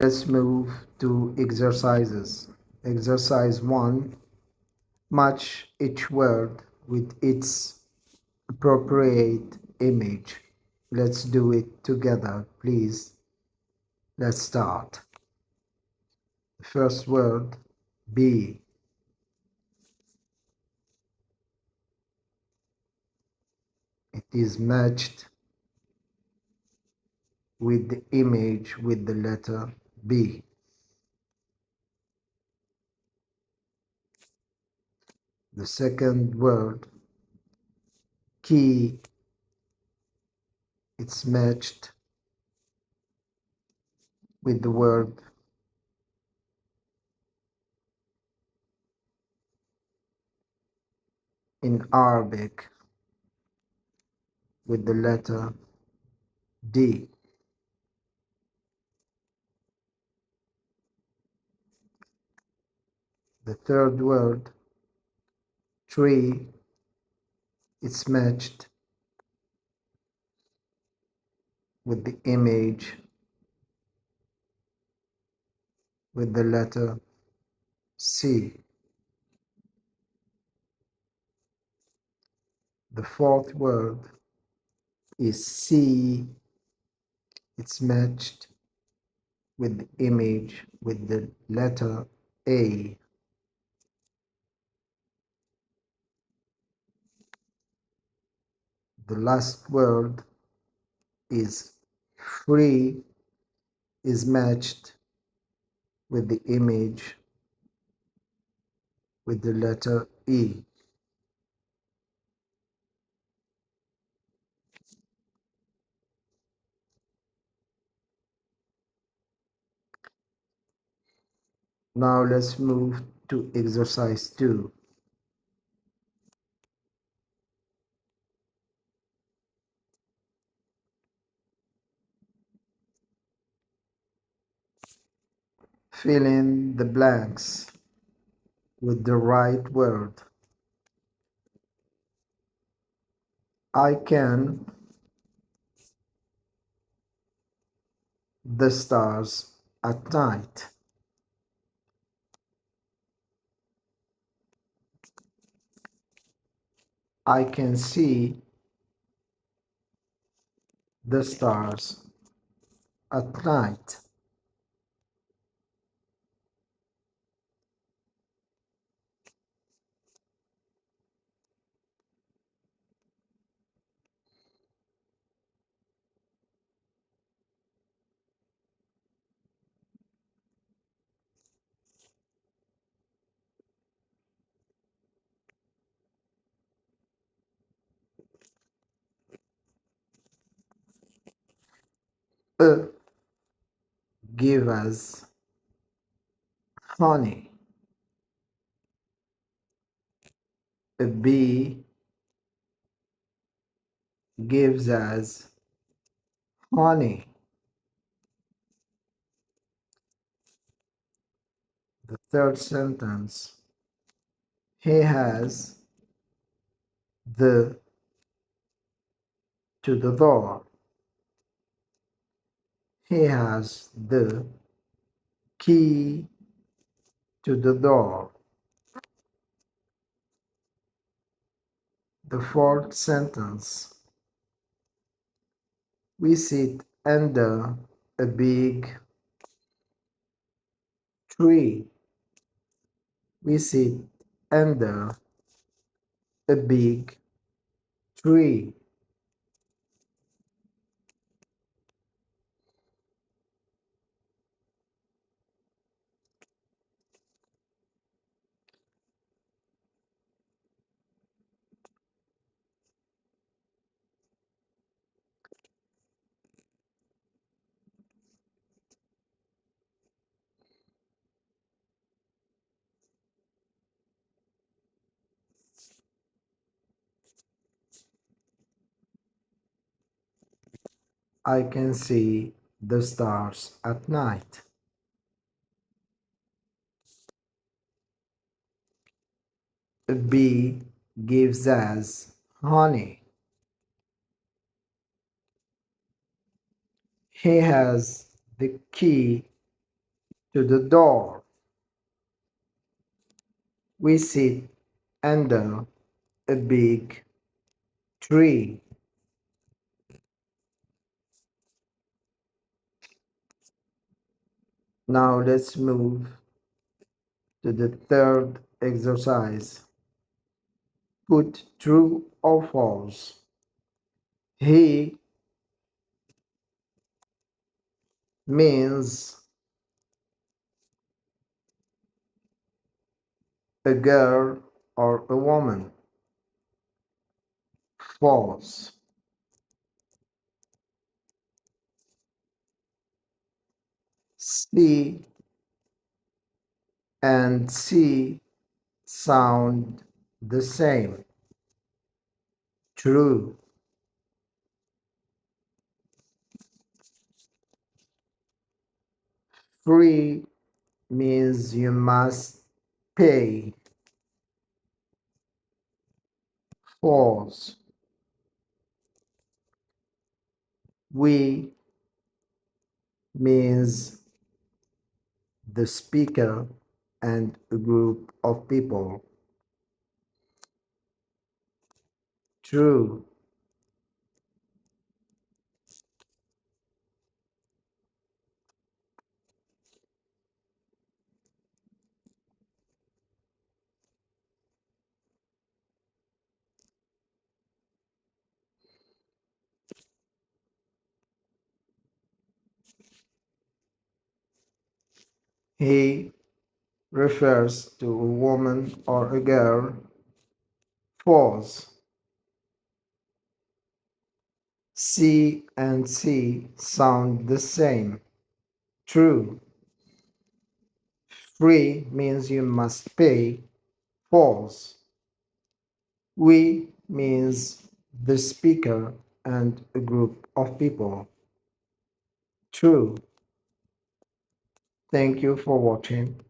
Let's move to exercises. Exercise 1. Match each word with its appropriate image. Let's do it together, please. Let's start. The first word, be. It is matched with the image with the letter B. The second word, key, it's matched with the word in Arabic with the letter D. The third word, tree, it's matched with the image with the letter C. The fourth word is see, it's matched with the image with the letter A. The last word is free, is matched with the image with the letter E. Now let's move to exercise 2. Fill in the blanks with the right word. I can the stars at night. I can see the stars at night. A give us honey. A bee gives us honey. The third sentence, he has the to the door. He has the key to the door. The fourth sentence, we sit under a big tree. We sit under a big tree. I can see the stars at night. A bee gives us honey. He has the key to the door. We sit under a big tree. Now let's move to the third exercise. Put true or false. He means a girl or a woman. False. C and C sound the same. True. Free means you must pay. False. We means the speaker and a group of people. True. He refers to a woman or a girl. False. C and C sound the same. True. Free means you must pay. False. We means the speaker and a group of people. True. Thank you for watching.